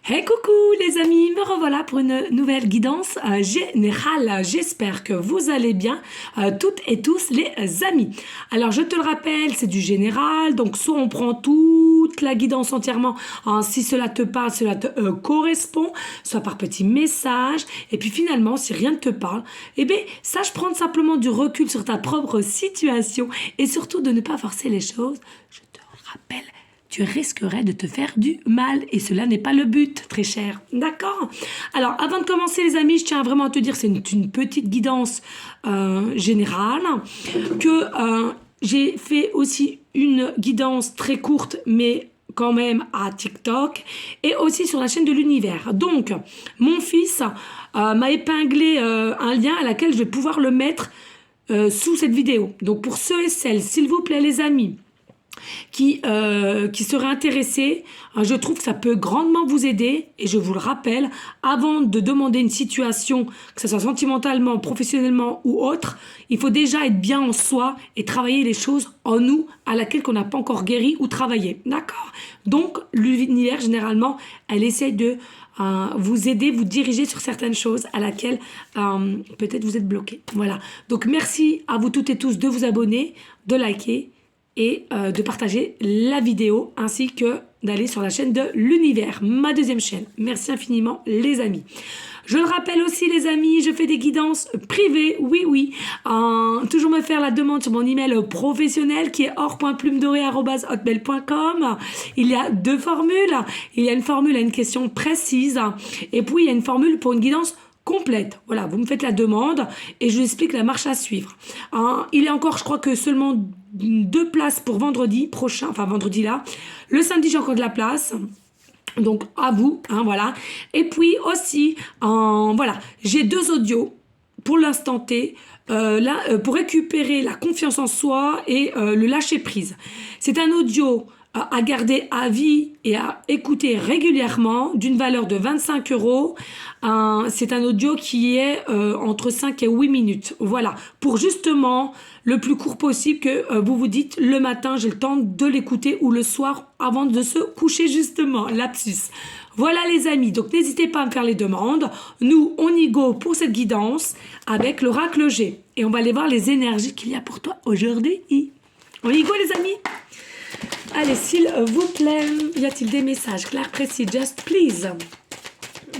Hey coucou les amis, me revoilà pour une nouvelle guidance générale. J'espère que vous allez bien, toutes et tous les amis. Alors je te le rappelle, c'est du général, donc soit on prend toute la guidance entièrement, hein, si cela te parle, cela te correspond, soit par petits messages, et puis finalement si rien ne te parle, eh bien sache prendre simplement du recul sur ta propre situation et surtout de ne pas forcer les choses. Je te rappelle, tu risquerais de te faire du mal et cela n'est pas le but, très cher. D'accord? Alors, avant de commencer, les amis, je tiens vraiment à te dire, c'est une petite guidance générale, que j'ai fait aussi une guidance très courte, mais quand même à TikTok et aussi sur la chaîne de l'univers. Donc, mon fils m'a épinglé un lien à laquelle je vais pouvoir le mettre sous cette vidéo. Donc, pour ceux et celles, s'il vous plaît, les amis, qui seraient intéressés, je trouve que ça peut grandement vous aider et je vous le rappelle, avant de demander une situation, que ce soit sentimentalement, professionnellement ou autre, il faut déjà être bien en soi et travailler les choses en nous à laquelle qu'on n'a pas encore guéri ou travaillé. D'accord? Donc l'univers généralement, elle essaie de vous aider, vous diriger sur certaines choses à laquelle peut-être vous êtes bloqué. Voilà. Donc merci à vous toutes et tous de vous abonner, de liker et de partager la vidéo ainsi que d'aller sur la chaîne de l'univers, ma deuxième chaîne. Merci infiniment les amis. Je le rappelle aussi les amis, je fais des guidances privées, oui. Toujours me faire la demande sur mon email professionnel qui est or.plumedorée@hotmail.com. Il y a deux formules. Il y a une formule à une question précise et puis il y a une formule pour une guidance complète. Voilà, vous me faites la demande et je vous explique la marche à suivre. Il y a encore, je crois que seulement 2 places pour vendredi prochain, enfin vendredi là. Le samedi, j'ai encore de la place. Donc à vous, voilà. Et puis aussi, voilà, j'ai 2 audios pour l'instant T. Pour récupérer la confiance en soi et le lâcher prise. C'est un audio à garder à vie et à écouter régulièrement d'une valeur de 25 €. C'est un audio qui est entre 5 et 8 minutes. Voilà, pour justement le plus court possible que vous vous dites le matin, j'ai le temps de l'écouter ou le soir avant de se coucher justement, lapsus. Voilà les amis, donc n'hésitez pas à me faire les demandes. Nous, on y go pour cette guidance avec l'oracle G. Et on va aller voir les énergies qu'il y a pour toi aujourd'hui. On y go les amis. Allez, s'il vous plaît, y a-t-il des messages clairs, précis, just please.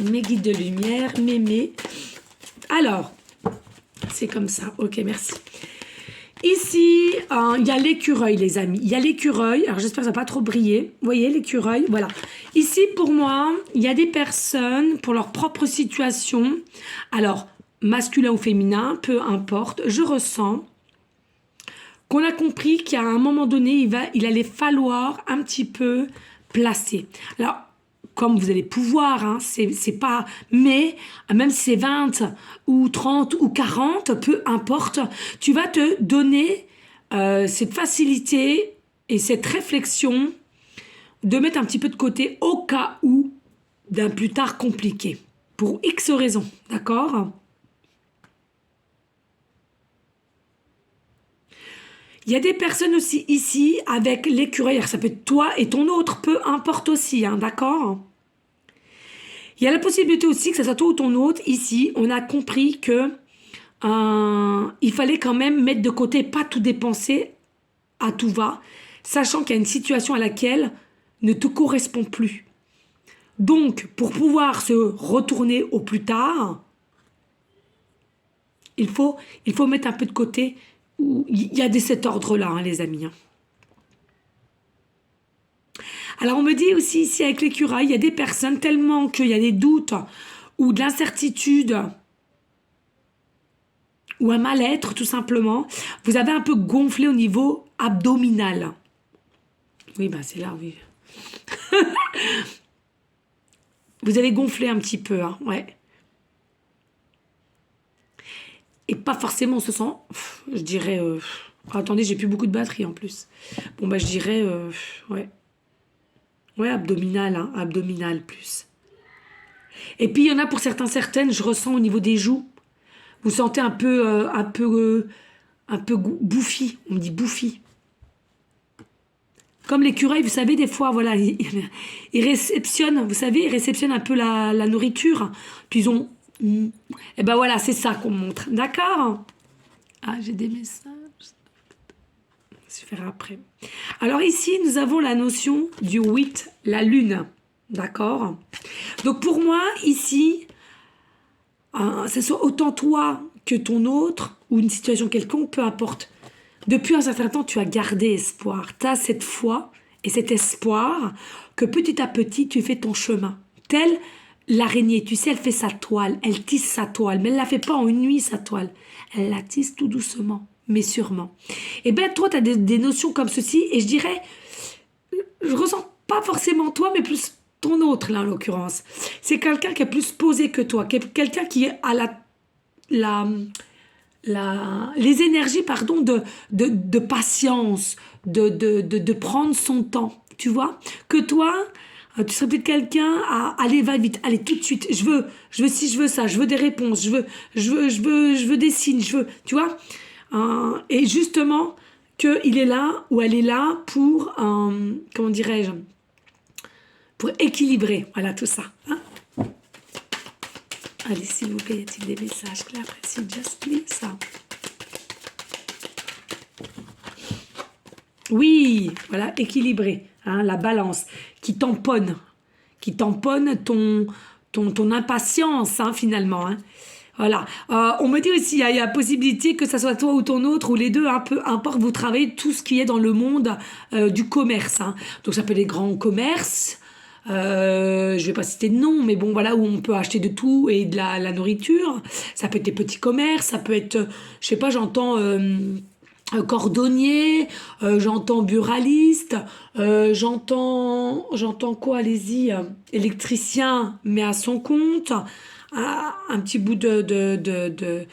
Mes guides de lumière, mémé. Alors, c'est comme ça. Ok, merci. Ici, il y a l'écureuil, les amis. Il y a l'écureuil. Alors, j'espère que ça va pas trop briller. Vous voyez, l'écureuil, voilà. Ici, pour moi, il y a des personnes, pour leur propre situation. Alors, masculin ou féminin, peu importe. Je ressens qu'on a compris qu'à un moment donné, il allait falloir un petit peu placer. Alors, comme vous allez pouvoir, c'est pas... Mais, même si c'est 20 ou 30 ou 40, peu importe, tu vas te donner cette facilité et cette réflexion de mettre un petit peu de côté au cas où d'un plus tard compliqué. Pour X raisons, d'accord ? Il y a des personnes aussi ici avec l'écureuil. Ça peut être toi et ton autre, peu importe aussi, d'accord ? Il y a la possibilité aussi que ça soit toi ou ton autre. Ici, on a compris que il fallait quand même mettre de côté, pas tout dépenser à tout va, sachant qu'il y a une situation à laquelle ne te correspond plus. Donc, pour pouvoir se retourner au plus tard, il faut mettre un peu de côté. Il y a de cet ordre-là, les amis. Alors, on me dit aussi ici avec l'écureuil, il y a des personnes tellement qu'il y a des doutes ou de l'incertitude ou un mal-être, tout simplement. Vous avez un peu gonflé au niveau abdominal. Oui, c'est là, oui. Vous avez gonflé un petit peu, ouais. Et pas forcément, on se sent, je dirais... attendez, j'ai plus beaucoup de batterie en plus. Bon, je dirais, ouais. Ouais, abdominal, abdominal plus. Et puis, il y en a pour certaines, je ressens au niveau des joues. Vous sentez un peu bouffi. On me dit bouffi. comme l'écureuil, vous savez, des fois, voilà, ils réceptionnent, vous savez, ils réceptionnent un peu la nourriture. Puis ils ont... Et ben voilà, c'est ça qu'on montre. D'accord? Ah, j'ai des messages. Je vais faire après. Alors ici, nous avons la notion du 8, la lune. D'accord? Donc pour moi, ici, ce soit autant toi que ton autre, ou une situation quelconque, peu importe. Depuis un certain temps, tu as gardé espoir. Tu as cette foi et cet espoir que petit à petit, tu fais ton chemin. Telle l'araignée, tu sais, elle fait sa toile, elle tisse sa toile, mais elle ne la fait pas en une nuit, sa toile. Elle la tisse tout doucement, mais sûrement. Et bien, toi, tu as des notions comme ceci, et je dirais, je ressens pas forcément toi, mais plus ton autre, là, en l'occurrence. C'est quelqu'un qui est plus posé que toi, quelqu'un qui a les énergies, pardon, de patience, de prendre son temps, tu vois, que toi, tu serais peut-être quelqu'un à aller va vite, allez tout de suite, je veux ci, je veux ça, je veux des réponses, je veux des signes, tu vois, et justement qu'il est là ou elle est là pour, comment dirais-je, pour équilibrer, voilà tout ça, hein. Allez, s'il vous plaît, y a-t-il des messages que l'apprécie? Just please. Oui, voilà, équilibré, hein, la balance, qui tamponne ton impatience, hein, finalement. Hein. Voilà. On me dit aussi, il y a possibilité que ça soit toi ou ton autre, ou les deux, un peu importe, vous travaillez tout ce qui est dans le monde du commerce. Hein. Donc ça peut être les grands commerces. Je vais pas citer de nom, mais bon, voilà, où on peut acheter de tout et de la nourriture. Ça peut être des petits commerces, ça peut être, je sais pas, j'entends cordonnier, j'entends buraliste, j'entends quoi, allez-y, électricien, mais à son compte, un petit bout de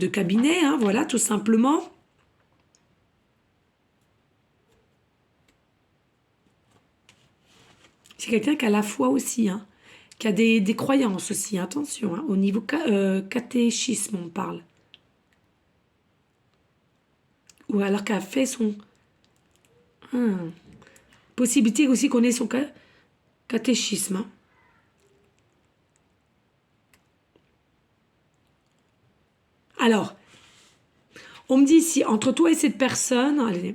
cabinet, hein, voilà, tout simplement. C'est quelqu'un qui a la foi aussi, hein, qui a des croyances aussi, attention, hein, au niveau catéchisme, on parle. Ou alors qu'elle a fait son... Possibilité aussi qu'on ait son catéchisme. Hein. Alors, on me dit ici, entre toi et cette personne... Allez,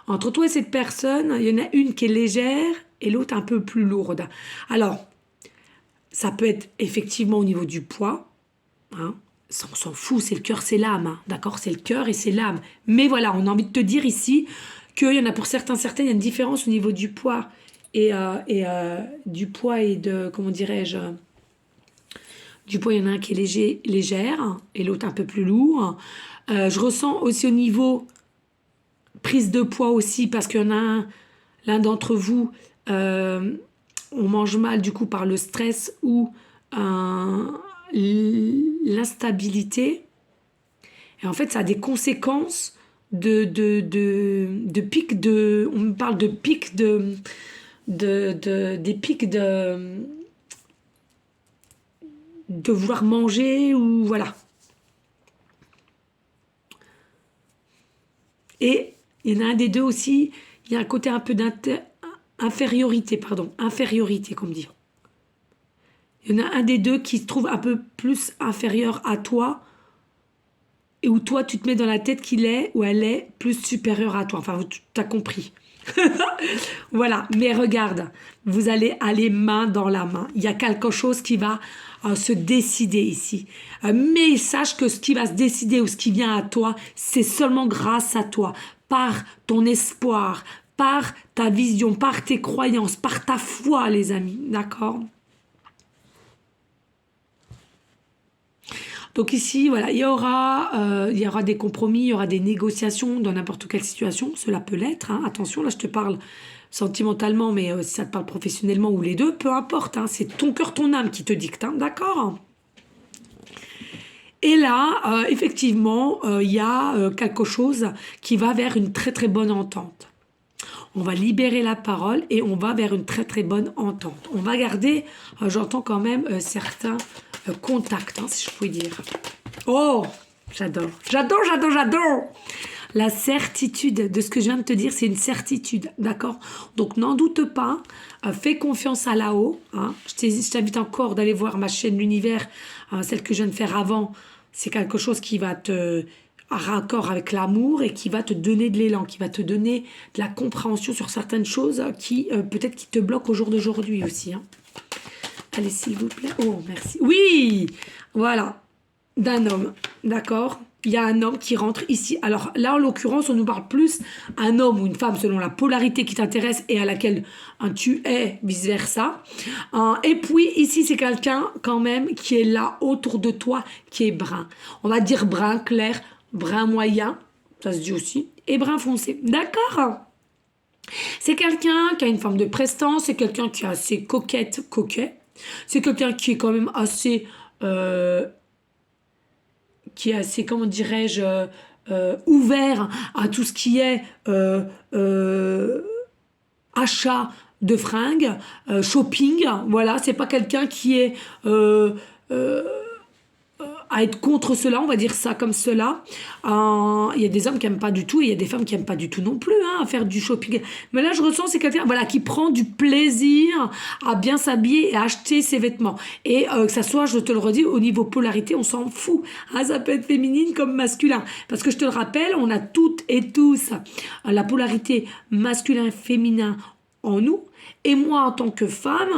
entre toi et cette personne, il y en a une qui est légère et l'autre un peu plus lourde. Alors, ça peut être effectivement au niveau du poids. Hein. On s'en fout, c'est le cœur, c'est l'âme. Hein. D'accord? C'est le cœur et c'est l'âme. Mais voilà, on a envie de te dire ici qu'il y en a pour certaines, il y a une différence au niveau du poids et du poids et de, comment dirais-je, du poids, il y en a un qui est légère et l'autre un peu plus lourd. Je ressens aussi au niveau prise de poids aussi, parce qu'il y en a l'un d'entre vous, on mange mal du coup par le stress ou l'instabilité. Et en fait, ça a des conséquences de pics de... On me parle de pics des pics de vouloir manger ou voilà. Et il y en a un des deux aussi, il y a un côté un peu d'infériorité, infériorité, comme dire. Il y en a un des deux qui se trouve un peu plus inférieur à toi, et où toi, tu te mets dans la tête qu'il est ou elle est plus supérieure à toi. Enfin, tu as compris. Voilà, mais regarde, vous allez aller main dans la main. Il y a quelque chose qui va se décider ici. Mais sache que ce qui va se décider ou ce qui vient à toi, c'est seulement grâce à toi, par ton espoir, par ta vision, par tes croyances, par ta foi, les amis. D'accord ? Donc ici, voilà, il y aura des compromis, il y aura des négociations dans n'importe quelle situation. Cela peut l'être. Hein. Attention, là, je te parle sentimentalement, mais si ça te parle professionnellement ou les deux, peu importe. Hein. C'est ton cœur, ton âme qui te dicte. Hein. D'accord ? Et là, effectivement, il y a quelque chose qui va vers une très très bonne entente. On va libérer la parole et on va vers une très très bonne entente. On va garder, j'entends quand même certains contacts, hein, si je puis dire. Oh, j'adore. La certitude de ce que je viens de te dire, c'est une certitude, d'accord? Donc n'en doute pas, fais confiance à là-haut. Hein. Je t'invite encore d'aller voir ma chaîne L'Univers, celle que je viens de faire avant. C'est quelque chose qui va te raccord avec l'amour et qui va te donner de l'élan, qui va te donner de la compréhension sur certaines choses qui peut-être qui te bloquent au jour d'aujourd'hui aussi. Hein. Allez, s'il vous plaît. Oh, merci. Oui, voilà, d'un homme, d'accord? Il y a un homme qui rentre ici. Alors là, en l'occurrence, on nous parle plus un homme ou une femme selon la polarité qui t'intéresse et à laquelle tu es, vice-versa. Et puis ici, c'est quelqu'un quand même qui est là autour de toi, qui est brun. On va dire brun clair, brun moyen, ça se dit aussi, et brun foncé. D'accord? C'est quelqu'un qui a une forme de prestance, c'est quelqu'un qui est assez coquette, coquet. C'est quelqu'un qui est quand même assez... qui est assez, comment dirais-je, ouvert à tout ce qui est achat de fringues, shopping. Voilà, c'est pas quelqu'un qui est à être contre cela, on va dire ça comme cela. Il y a des hommes qui n'aiment pas du tout et il y a des femmes qui n'aiment pas du tout non plus à faire du shopping. Mais là, je ressens c'est quelqu'un voilà, qui prend du plaisir à bien s'habiller et à acheter ses vêtements. Et que ça soit, je te le redis, au niveau polarité, on s'en fout. Hein, ça peut être féminine comme masculin. Parce que je te le rappelle, on a toutes et tous la polarité masculin-féminin en nous. Et moi, en tant que femme,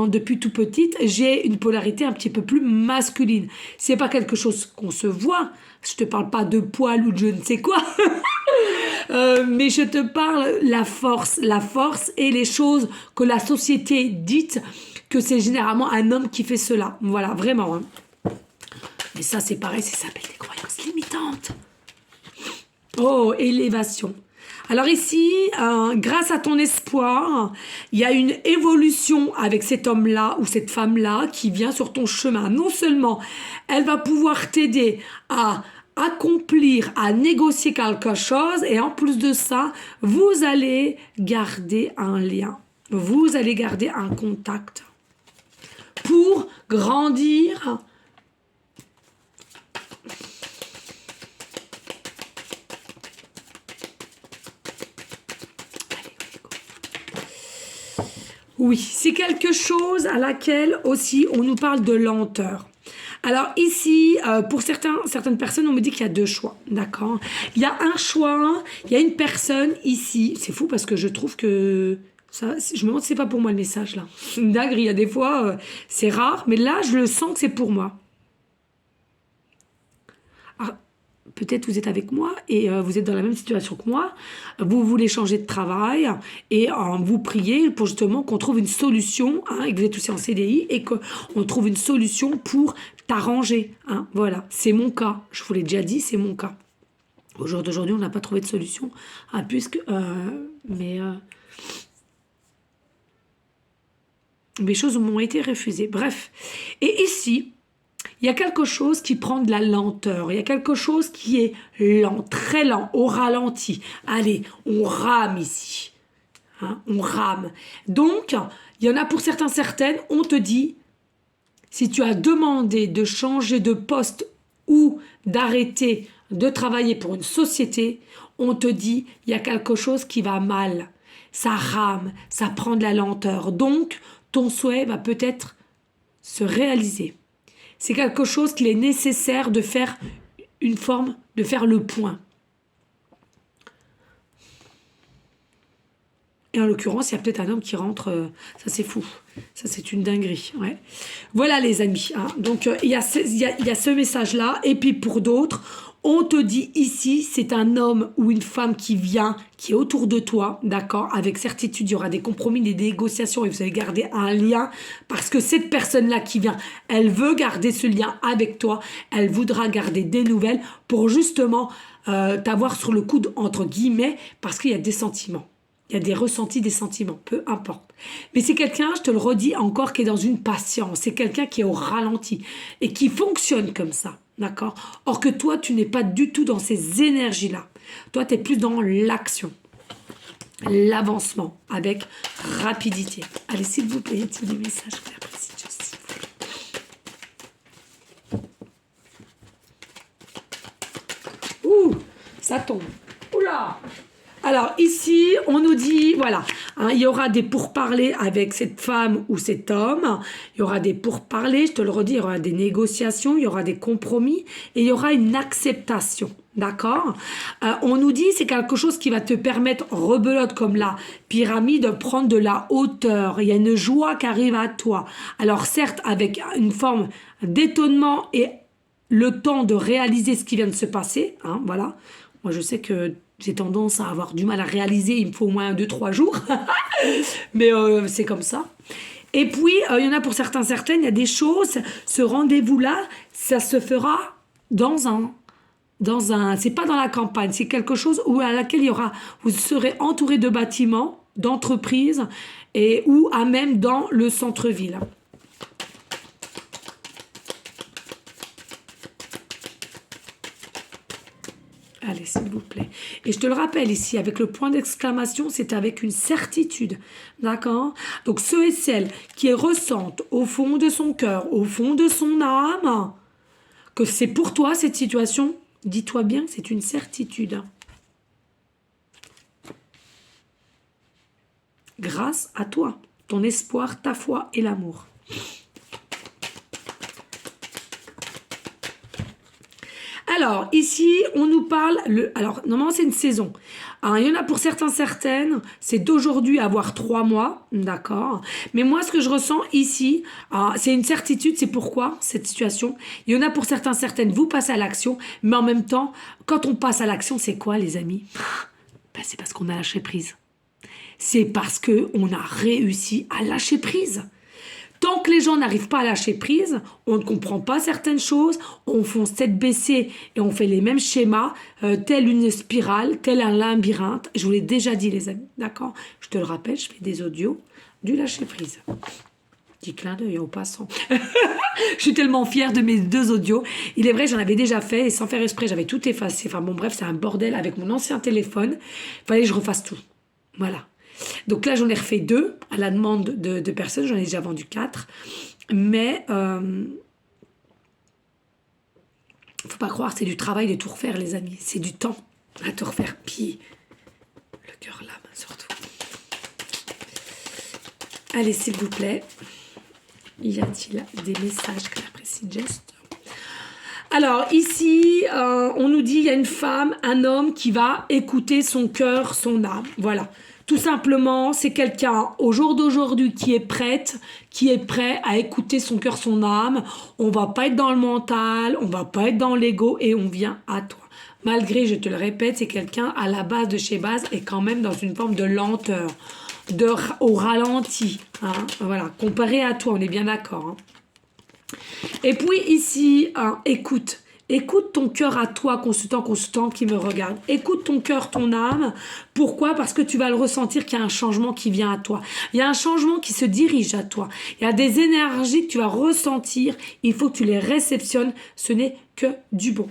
depuis tout petite, j'ai une polarité un petit peu plus masculine. C'est pas quelque chose qu'on se voit. Je te parle pas de poils ou de je ne sais quoi. Mais je te parle la force et les choses que la société dit que c'est généralement un homme qui fait cela. Voilà, vraiment. Hein. Mais ça, c'est pareil, ça s'appelle des croyances limitantes. Oh, élévation. Alors ici, grâce à ton espoir, il y a une évolution avec cet homme-là ou cette femme-là qui vient sur ton chemin. Non seulement elle va pouvoir t'aider à accomplir, à négocier quelque chose, et en plus de ça, vous allez garder un lien. Vous allez garder un contact pour grandir. Oui, c'est quelque chose à laquelle aussi on nous parle de lenteur. Alors ici, pour certaines personnes, on me dit qu'il y a deux choix, d'accord? Il y a un choix, il y a une personne ici, c'est fou parce que je trouve que ça, je me demande si c'est pas pour moi le message là. C'est une dinguerie, il y a des fois, c'est rare, mais là je le sens que c'est pour moi. Ah, peut-être vous êtes avec moi et vous êtes dans la même situation que moi, vous voulez changer de travail et vous priez pour justement qu'on trouve une solution, hein, et que vous êtes aussi en CDI et qu'on trouve une solution pour t'arranger. Hein, voilà, c'est mon cas, je vous l'ai déjà dit, c'est mon cas. Au jour d'aujourd'hui, on n'a pas trouvé de solution, hein, puisque... mes choses m'ont été refusées. Bref, et ici... il y a quelque chose qui prend de la lenteur. Il y a quelque chose qui est lent, très lent, au ralenti. Allez, on rame ici. Hein, on rame. Donc, il y en a pour certaines, on te dit, si tu as demandé de changer de poste ou d'arrêter de travailler pour une société, on te dit, il y a quelque chose qui va mal. Ça rame, ça prend de la lenteur. Donc, ton souhait va peut-être se réaliser. C'est quelque chose qu'il est nécessaire de faire une forme, de faire le point. Et en l'occurrence, il y a peut-être un homme qui rentre, ça c'est fou, ça c'est une dinguerie. Ouais. Voilà les amis, hein. Donc il y a ce message-là, et puis pour d'autres, on te dit ici, c'est un homme ou une femme qui vient, qui est autour de toi, d'accord? Avec certitude, il y aura des compromis, des négociations et vous allez garder un lien parce que cette personne-là qui vient, elle veut garder ce lien avec toi, elle voudra garder des nouvelles pour justement t'avoir sur le coude, entre guillemets, parce qu'il y a des sentiments. Il y a des ressentis, des sentiments, peu importe. Mais c'est quelqu'un, je te le redis encore, qui est dans une patience. C'est quelqu'un qui est au ralenti et qui fonctionne comme ça. D'accord? Or que toi, tu n'es pas du tout dans ces énergies-là. Toi, tu es plus dans l'action, l'avancement avec rapidité. Allez, s'il vous plaît, y a-t-il des messages que j'apprécie, s'il vous plaît. Ouh, ça tombe. Ouh Alors ici, on nous dit, voilà, hein, il y aura des pourparlers avec cette femme ou cet homme, il y aura des pourparlers, je te le redis, il y aura des négociations, il y aura des compromis et il y aura une acceptation, d'accord. On nous dit, c'est quelque chose qui va te permettre, rebelote comme la pyramide, de prendre de la hauteur, il y a une joie qui arrive à toi. Alors certes, avec une forme d'étonnement et le temps de réaliser ce qui vient de se passer, hein, voilà. Moi, je sais que j'ai tendance à avoir du mal à réaliser, il me faut au moins 2-3 jours, mais c'est comme ça. Et puis, il y en a pour certaines, il y a des choses, ce rendez-vous-là, ça se fera dans un, c'est pas dans la campagne, c'est quelque chose où à laquelle il y aura, vous serez entouré de bâtiments, d'entreprises, et ou à même dans le centre-ville. Allez, s'il vous plaît. Et je te le rappelle ici, avec le point d'exclamation, c'est avec une certitude. D'accord? Donc, ceux et celles qui ressentent au fond de son cœur, au fond de son âme, que c'est pour toi cette situation, dis-toi bien que c'est une certitude. Grâce à toi, ton espoir, ta foi et l'amour. Alors, ici, on nous parle... Alors, normalement, c'est une saison. Alors, il y en a pour certaines, c'est d'aujourd'hui à avoir 3 mois, d'accord. Mais moi, ce que je ressens ici, c'est une certitude, c'est pourquoi cette situation. Il y en a pour certaines, vous passez à l'action, mais en même temps, quand on passe à l'action, c'est quoi, les amis? Ben, c'est parce qu'on a lâché prise. C'est parce qu'on a réussi à lâcher prise. Tant que les gens n'arrivent pas à lâcher prise, on ne comprend pas certaines choses, on fonce tête baissée et on fait les mêmes schémas, telle une spirale, tel un labyrinthe. Je vous l'ai déjà dit, les amis, d'accord? Je te le rappelle, je fais des audios du lâcher prise. Petit clin d'œil au passant. Je suis tellement fière de mes 2 audios. Il est vrai, j'en avais déjà fait et sans faire exprès, j'avais tout effacé. Enfin bon, bref, c'est un bordel avec mon ancien téléphone. Il fallait que je refasse tout. Voilà. Donc là, j'en ai refait 2 à la demande de personnes. J'en ai déjà vendu 4. Mais faut pas croire, c'est du travail de tout refaire, les amis. C'est du temps à tout refaire. Puis, le cœur l'âme, surtout. Allez, s'il vous plaît. Y a-t-il des messages que j'apprécie, geste? Alors, ici, on nous dit il y a une femme, un homme qui va écouter son cœur, son âme. Voilà. Tout simplement, c'est quelqu'un au jour d'aujourd'hui qui est prêt à écouter son cœur, son âme. On va pas être dans le mental, on va pas être dans l'ego et on vient à toi. Malgré, je te le répète, c'est quelqu'un à la base de chez base et quand même dans une forme de lenteur, au ralenti. Hein, voilà, comparé à toi, on est bien d'accord. Hein. Et puis ici, écoute. Écoute ton cœur à toi, consultant qui me regarde. Écoute ton cœur, ton âme. Pourquoi? Parce que tu vas le ressentir qu'il y a un changement qui vient à toi. Il y a un changement qui se dirige à toi. Il y a des énergies que tu vas ressentir. Il faut que tu les réceptionnes. Ce n'est que du bon.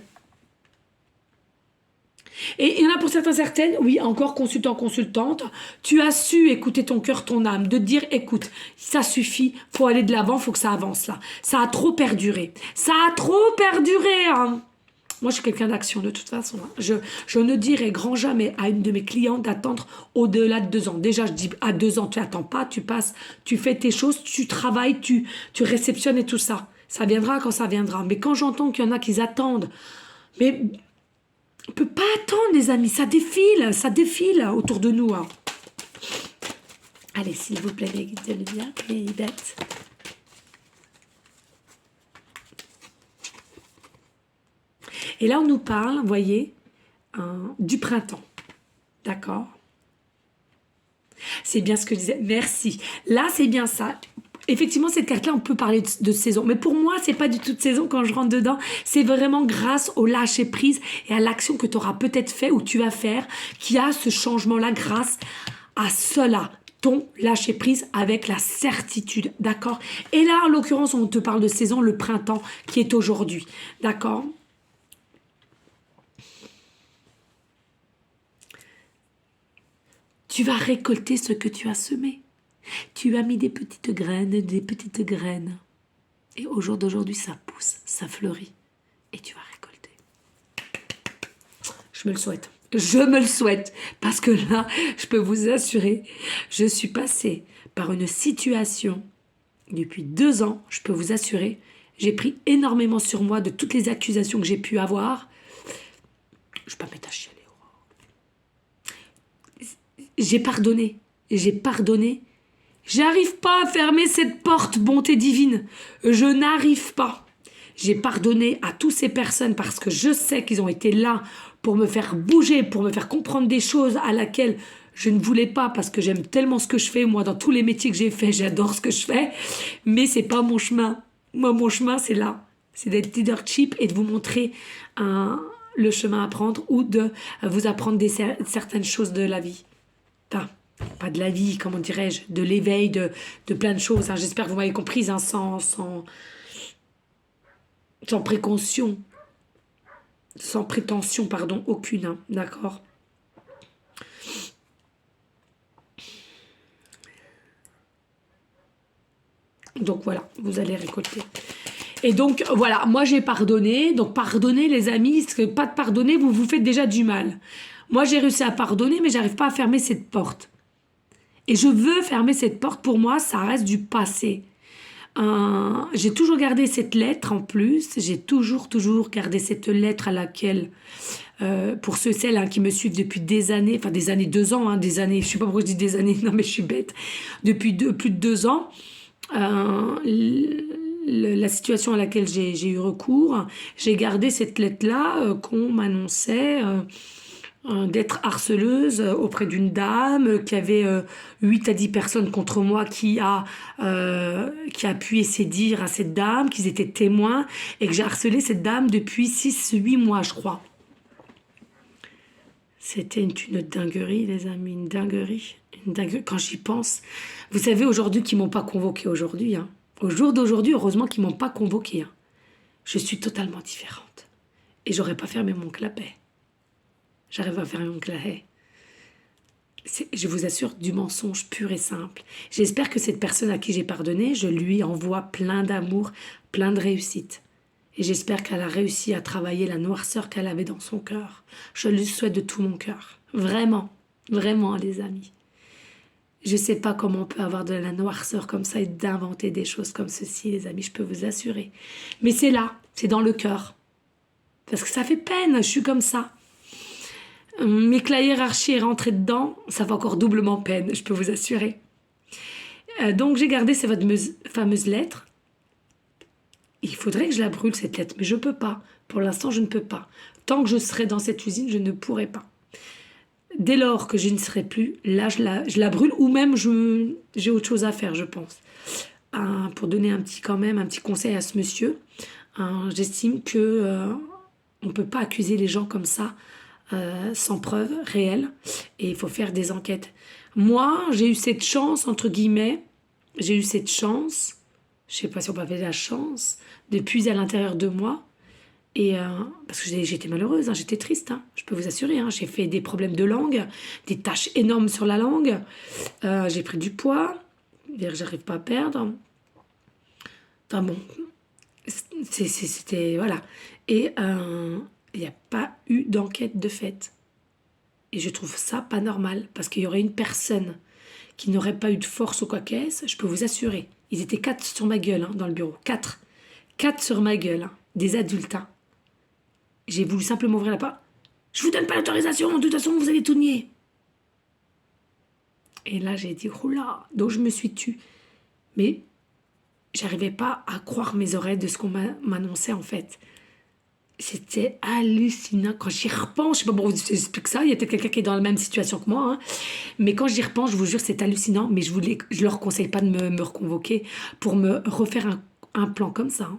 Et il y en a pour certaines, oui, encore consultante, tu as su écouter ton cœur, ton âme, de te dire, écoute, ça suffit, faut aller de l'avant, faut que ça avance là. Ça a trop perduré. Hein. Moi, je suis quelqu'un d'action de toute façon. Hein. Je ne dirai grand jamais à une de mes clientes d'attendre au-delà de 2 ans. Déjà, je dis à 2 ans, tu n'attends pas, tu passes, tu fais tes choses, tu travailles, tu réceptionnes et tout ça. Ça viendra quand ça viendra. Mais quand j'entends qu'il y en a qui attendent, mais... on ne peut pas attendre, les amis. Ça défile autour de nous. Hein. Allez, s'il vous plaît, les bien, les bêtes. Et là, on nous parle, vous voyez, du printemps. D'accord? C'est bien ce que je disais. Merci. Là, c'est bien ça. Effectivement, cette carte-là, on peut parler de saison. Mais pour moi, c'est pas du tout de saison quand je rentre dedans. C'est vraiment grâce au lâcher-prise et à l'action que tu auras peut-être fait ou tu vas faire qui a ce changement-là grâce à cela. Ton lâcher-prise avec la certitude. D'accord? Et là, en l'occurrence, on te parle de saison, le printemps qui est aujourd'hui. D'accord? Tu vas récolter ce que tu as semé. Tu as mis des petites graines. Et au jour d'aujourd'hui, ça pousse, ça fleurit. Et tu vas récolter. Je me le souhaite. Je me le souhaite. Parce que là, je peux vous assurer, je suis passée par une situation depuis 2 ans, je peux vous assurer, j'ai pris énormément sur moi de toutes les accusations que j'ai pu avoir. Je ne vais pas mettre à chialer. J'ai pardonné. J'ai pardonné. J'arrive pas à fermer cette porte, bonté divine. Je n'arrive pas. J'ai pardonné à toutes ces personnes parce que je sais qu'ils ont été là pour me faire bouger, pour me faire comprendre des choses à laquelle je ne voulais pas parce que j'aime tellement ce que je fais. Moi, dans tous les métiers que j'ai faits, j'adore ce que je fais. Mais c'est pas mon chemin. Moi, mon chemin, c'est là. C'est d'être leadership et de vous montrer le chemin à prendre ou de vous apprendre certaines choses de la vie. Enfin, pas de la vie, comment dirais-je, de l'éveil, de plein de choses. Hein. J'espère que vous m'avez comprise, hein, sans précaution, sans prétention, pardon, aucune, hein, d'accord? Donc voilà, vous allez récolter. Et donc voilà, moi j'ai pardonné. Donc pardonner les amis, parce que pas de pardonner, vous vous faites déjà du mal. Moi j'ai réussi à pardonner, mais j'arrive pas à fermer cette porte. Et je veux fermer cette porte. Pour moi, ça reste du passé. J'ai toujours gardé cette lettre en plus. J'ai toujours gardé cette lettre à laquelle, pour ceux et celles hein, qui me suivent depuis des années, enfin des années, 2 ans, hein, des années, je sais pas pourquoi je dis des années, non mais je suis bête, depuis plus de 2 ans, la situation à laquelle j'ai eu recours, j'ai gardé cette lettre-là qu'on m'annonçait d'être harceleuse auprès d'une dame qui avait 8 à 10 personnes contre moi qui a appuyé ses dires à cette dame, qu'ils étaient témoins et que j'ai harcelé cette dame depuis 6-8 mois je crois. C'était une dinguerie les amis, une dinguerie. Quand j'y pense. Vous savez aujourd'hui qu'ils m'ont pas convoqué aujourd'hui. Hein. Au jour d'aujourd'hui, heureusement qu'ils m'ont pas convoqué. Hein. Je suis totalement différente. Et j'aurais pas fermé mon clapet. J'arrive à faire mon clapet. Je vous assure, du mensonge pur et simple. J'espère que cette personne à qui j'ai pardonné, je lui envoie plein d'amour, plein de réussite. Et j'espère qu'elle a réussi à travailler la noirceur qu'elle avait dans son cœur. Je lui souhaite de tout mon cœur. Vraiment, vraiment les amis. Je ne sais pas comment on peut avoir de la noirceur comme ça et d'inventer des choses comme ceci, les amis, je peux vous assurer. Mais c'est là, c'est dans le cœur. Parce que ça fait peine, je suis comme ça. Mais que la hiérarchie est rentrée dedans, ça fait encore doublement peine, je peux vous assurer. Donc j'ai gardé ces fameuses lettres. Il faudrait que je la brûle, cette lettre, mais je ne peux pas. Pour l'instant, je ne peux pas. Tant que je serai dans cette usine, je ne pourrai pas. Dès lors que je ne serai plus, là, je la brûle, ou même j'ai autre chose à faire, je pense. Pour donner quand même un petit conseil à ce monsieur, j'estime que on ne peut pas accuser les gens comme ça, sans preuve réelle, et il faut faire des enquêtes. Moi, j'ai eu cette chance, entre guillemets, je ne sais pas si on peut appeler la chance, de puiser à l'intérieur de moi. Et parce que j'étais malheureuse, hein, j'étais triste, hein, je peux vous assurer. Hein, j'ai fait des problèmes de langue, des taches énormes sur la langue. J'ai pris du poids, j'arrive pas à perdre. Enfin bon, c'était... Voilà. Et il n'y a pas eu d'enquête de fait. Et je trouve ça pas normal, parce qu'il y aurait une personne qui n'aurait pas eu de force ou quoi qu'est-ce, je peux vous assurer. Ils étaient 4 sur ma gueule hein, dans le bureau. 4 sur ma gueule, hein, des adultes. Hein. J'ai voulu simplement ouvrir la porte. Je vous donne pas l'autorisation, de toute façon, vous allez tout nier. Et là, j'ai dit, oula, donc je me suis tue. Mais j'arrivais pas à croire mes oreilles de ce qu'on m'annonçait, en fait. C'était hallucinant. Quand j'y repense, je sais pas pourquoi je vous explique ça, il y a peut-être quelqu'un qui est dans la même situation que moi, hein. Mais quand j'y repense, je vous jure, c'est hallucinant. Mais je leur conseille pas de me reconvoquer pour me refaire un plan comme ça, hein.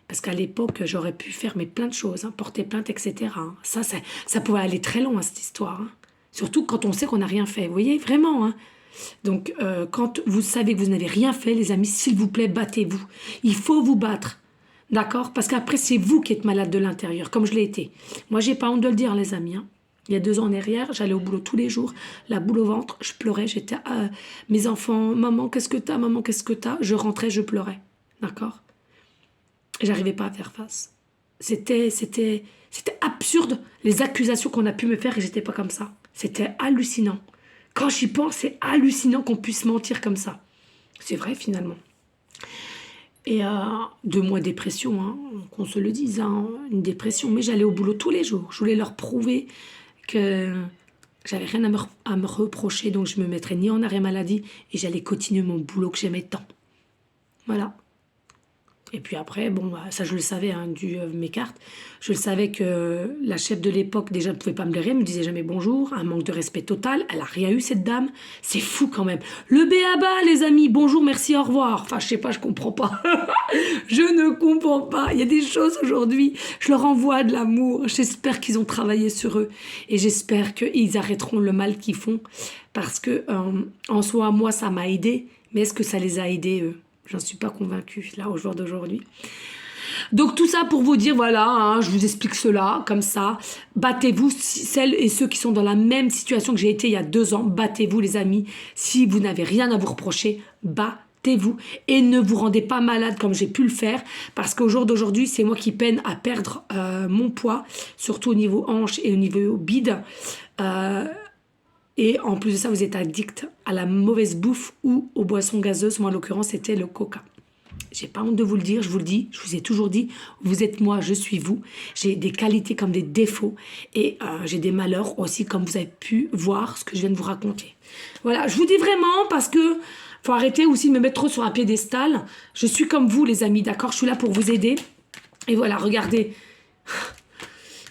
Parce qu'à l'époque, j'aurais pu faire plein de choses, hein, porter plainte, etc. Hein. Ça pouvait aller très loin, hein, cette histoire. Hein. Surtout quand on sait qu'on n'a rien fait. Vous voyez, vraiment. Hein. Donc, quand vous savez que vous n'avez rien fait, les amis, s'il vous plaît, battez-vous. Il faut vous battre. D'accord? Parce qu'après, c'est vous qui êtes malade de l'intérieur, comme je l'ai été. Moi, j'ai pas honte de le dire, les amis. Hein. Il y a 2 ans en arrière, j'allais au boulot tous les jours, la boule au ventre, je pleurais, j'étais... mes enfants, maman, qu'est-ce que t'as? Maman, qu'est-ce que t'as? Je rentrais, je pleurais. D'accord? J'arrivais pas à faire face. c'était absurde les accusations qu'on a pu me faire et j'étais pas comme ça. C'était hallucinant. Quand j'y pense, c'est hallucinant qu'on puisse mentir comme ça. C'est vrai finalement. Et 2 mois de dépression, hein, qu'on se le dise, hein, une dépression. Mais j'allais au boulot tous les jours. Je voulais leur prouver que j'avais rien à me reprocher, donc je me mettrais ni en arrêt maladie et j'allais continuer mon boulot que j'aimais tant. Voilà. Et puis après, bon, bah, ça je le savais, hein, mes cartes. Je le savais que la chef de l'époque, déjà, ne pouvait pas me blairer, elle me disait jamais bonjour, un manque de respect total. Elle a rien eu, cette dame. C'est fou quand même. Le b.a.-ba, les amis, bonjour, merci, au revoir. Enfin, je sais pas, je comprends pas. Je ne comprends pas. Il y a des choses aujourd'hui, je leur envoie de l'amour. J'espère qu'ils ont travaillé sur eux. Et j'espère qu'ils arrêteront le mal qu'ils font. Parce que, en soi, moi, ça m'a aidé. Mais est-ce que ça les a aidés, eux? J'en suis pas convaincue, là, au jour d'aujourd'hui. Donc, tout ça pour vous dire, voilà, hein, je vous explique cela, comme ça. Battez-vous, celles et ceux qui sont dans la même situation que j'ai été il y a 2 ans. Battez-vous, les amis. Si vous n'avez rien à vous reprocher, battez-vous. Et ne vous rendez pas malade comme j'ai pu le faire. Parce qu'au jour d'aujourd'hui, c'est moi qui peine à perdre mon poids, surtout au niveau hanche et au niveau bide. Et en plus de ça, vous êtes addict à la mauvaise bouffe ou aux boissons gazeuses. Moi, en l'occurrence, c'était le coca. J'ai pas honte de vous le dire, je vous le dis, je vous ai toujours dit, vous êtes moi, je suis vous. J'ai des qualités comme des défauts et j'ai des malheurs aussi, comme vous avez pu voir ce que je viens de vous raconter. Voilà, je vous dis vraiment parce que faut arrêter aussi de me mettre trop sur un piédestal. Je suis comme vous, les amis, d'accord? Je suis là pour vous aider. Et voilà, regardez.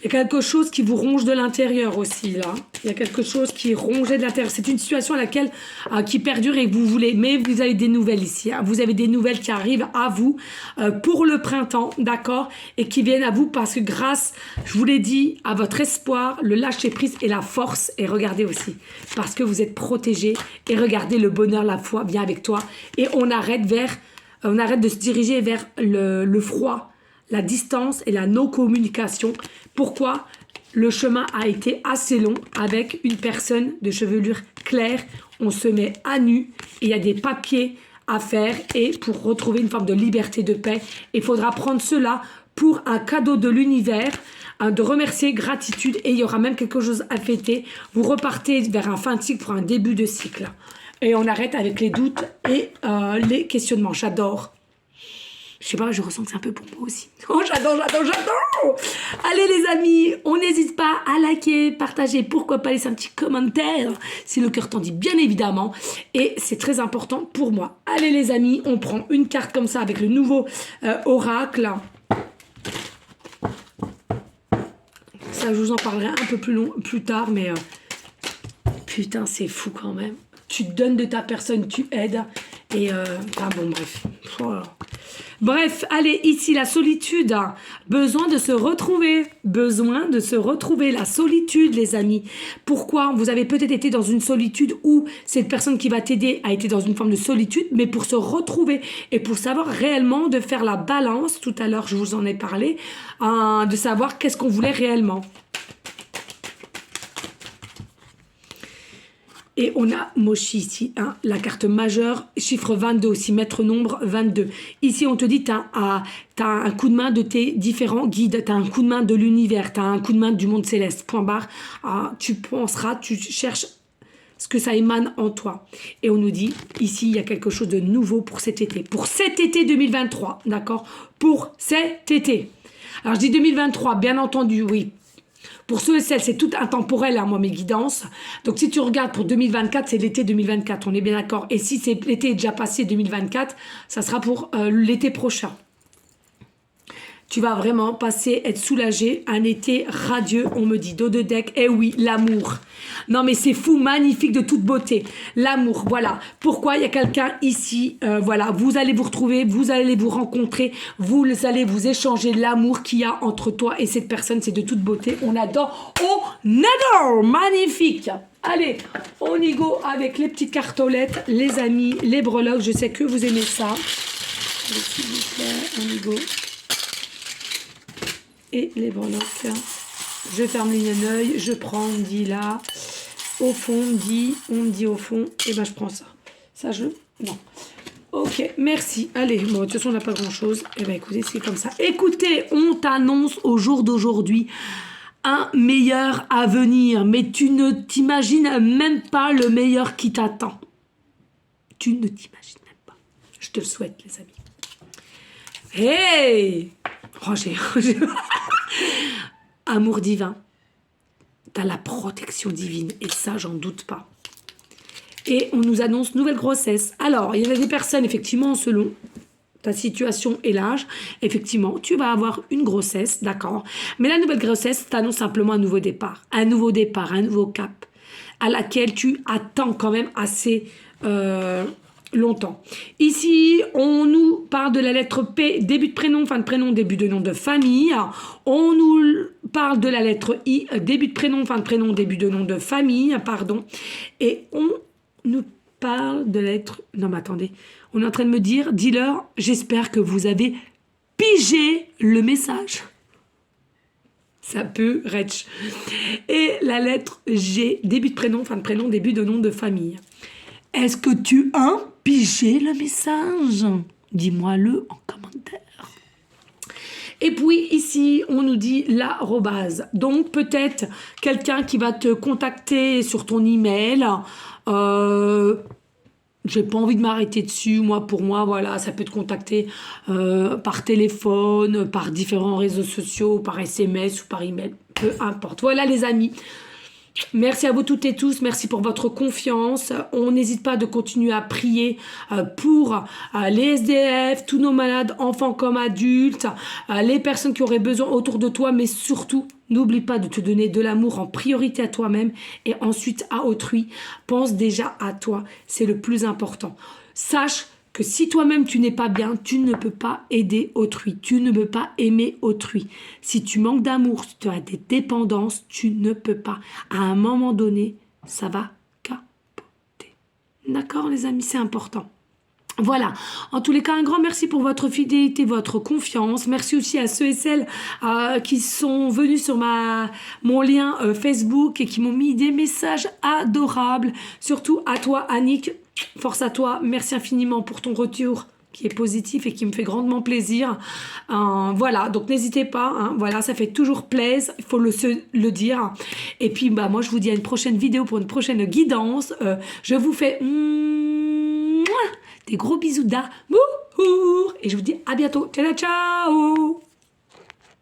Il y a quelque chose qui vous ronge de l'intérieur aussi, là. Il y a quelque chose qui est rongé de l'intérieur. C'est une situation à laquelle, qui perdure et que vous voulez. Mais vous avez des nouvelles ici. Hein. Vous avez des nouvelles qui arrivent à vous pour le printemps, d'accord? Et qui viennent à vous parce que grâce, je vous l'ai dit, à votre espoir, le lâcher-prise et la force. Et regardez aussi, parce que vous êtes protégés. Et regardez, le bonheur, la foi vient avec toi. Et on arrête de se diriger vers le froid, la distance et la non-communication. Pourquoi? Le chemin a été assez long avec une personne de chevelure claire. On se met à nu et il y a des papiers à faire et pour retrouver une forme de liberté, de paix. Il faudra prendre cela pour un cadeau de l'univers, de remercier, gratitude et il y aura même quelque chose à fêter. Vous repartez vers un fin de cycle pour un début de cycle. Et on arrête avec les doutes et les questionnements. J'adore. Je sais pas, je ressens que c'est un peu pour moi aussi. Oh, j'adore. Allez les amis, on n'hésite pas à liker, partager, pourquoi pas laisser un petit commentaire si le cœur t'en dit, bien évidemment. Et c'est très important pour moi. Allez les amis, on prend une carte comme ça avec le nouveau oracle. Ça, je vous en parlerai un peu plus tard, mais putain, c'est fou quand même. Tu donnes de ta personne, tu aides. Et bon, bref. Voilà. Bref, allez, ici, la solitude. Besoin de se retrouver. Besoin de se retrouver. La solitude, les amis. Pourquoi? Vous avez peut-être été dans une solitude où cette personne qui va t'aider a été dans une forme de solitude, mais pour se retrouver et pour savoir réellement de faire la balance, tout à l'heure, je vous en ai parlé, de savoir qu'est-ce qu'on voulait réellement. Et on a Moshi ici, hein, la carte majeure, chiffre 22 aussi, maître nombre 22. Ici, on te dit, tu as un coup de main de tes différents guides, tu as un coup de main de l'univers, tu as un coup de main du monde céleste, point barre. Tu penseras, tu cherches ce que ça émane en toi. Et on nous dit, ici, il y a quelque chose de nouveau pour cet été. Pour cet été 2023, d'accord? Pour cet été. Alors, je dis 2023, bien entendu, oui. Pour ceux et celles, c'est tout intemporel, hein, moi, mes guidances. Donc, si tu regardes pour 2024, c'est l'été 2024, on est bien d'accord. Et si c'est l'été est déjà passé 2024, ça sera pour l'été prochain. Tu vas vraiment passer, être soulagé, un été radieux, on me dit, dos de deck, eh oui, l'amour. Non mais c'est fou, magnifique, de toute beauté. L'amour, voilà. Pourquoi il y a quelqu'un ici, voilà, vous allez vous retrouver, vous allez vous rencontrer, vous allez vous échanger l'amour qu'il y a entre toi et cette personne, c'est de toute beauté. On adore, magnifique. Allez, on y go avec les petites cartolettes, les amis, les breloques, je sais que vous aimez ça. Allez, s'il vous plaît, on y go. Et les breloques, je ferme les œil, je prends, on me dit là, au fond, on me dit au fond, et ben je prends ça. Ça, non. Ok, merci. Allez, bon, de toute façon, on n'a pas grand-chose. Eh bien, écoutez, c'est comme ça. Écoutez, on t'annonce au jour d'aujourd'hui un meilleur avenir, mais tu ne t'imagines même pas le meilleur qui t'attend. Tu ne t'imagines même pas. Je te le souhaite, les amis. Hey Roger. Amour divin. T'as la protection divine, et ça, j'en doute pas. Et on nous annonce nouvelle grossesse. Alors, il y en a des personnes, effectivement, selon ta situation et l'âge, effectivement, tu vas avoir une grossesse, d'accord. Mais la nouvelle grossesse t'annonce simplement un nouveau départ, un nouveau cap, à laquelle tu attends quand même assez longtemps. Ici, on nous parle de la lettre P, début de prénom, fin de prénom, début de nom de famille. On nous parle de la lettre I, début de prénom, fin de prénom, début de nom de famille, pardon. Et on nous parle de la lettre... Non, mais attendez. On est en train de me dire, dis-leur, j'espère que vous avez pigé le message. Ça peut, Retch. Et la lettre G, début de prénom, fin de prénom, début de nom de famille. Est-ce que tu as pigé le message? Dis-moi-le en commentaire. Et puis ici, on nous dit l'arrobase. Donc peut-être quelqu'un qui va te contacter sur ton email. J'ai pas envie de m'arrêter dessus. Moi, pour moi, voilà, ça peut te contacter par téléphone, par différents réseaux sociaux, par SMS ou par email. Peu importe. Voilà les amis. Merci à vous toutes et tous, merci pour votre confiance. On n'hésite pas de continuer à prier pour les SDF, tous nos malades, enfants comme adultes, les personnes qui auraient besoin autour de toi, mais surtout, n'oublie pas de te donner de l'amour en priorité à toi-même et ensuite à autrui. Pense déjà à toi, c'est le plus important. Sache que si toi-même tu n'es pas bien, tu ne peux pas aider autrui, tu ne peux pas aimer autrui. Si tu manques d'amour, si tu as des dépendances, tu ne peux pas. À un moment donné, ça va capoter. D'accord les amis, c'est important. Voilà, en tous les cas, un grand merci pour votre fidélité, votre confiance. Merci aussi à ceux et celles qui sont venus sur mon lien Facebook et qui m'ont mis des messages adorables. Surtout à toi, Annick. Force à toi. Merci infiniment pour ton retour qui est positif et qui me fait grandement plaisir. Voilà, donc n'hésitez pas. Hein, voilà, ça fait toujours plaisir, il faut le dire. Et puis, bah, moi, je vous dis à une prochaine vidéo pour une prochaine guidance. Je vous fais... des gros bisous d'amour et je vous dis à bientôt. Ciao, ciao.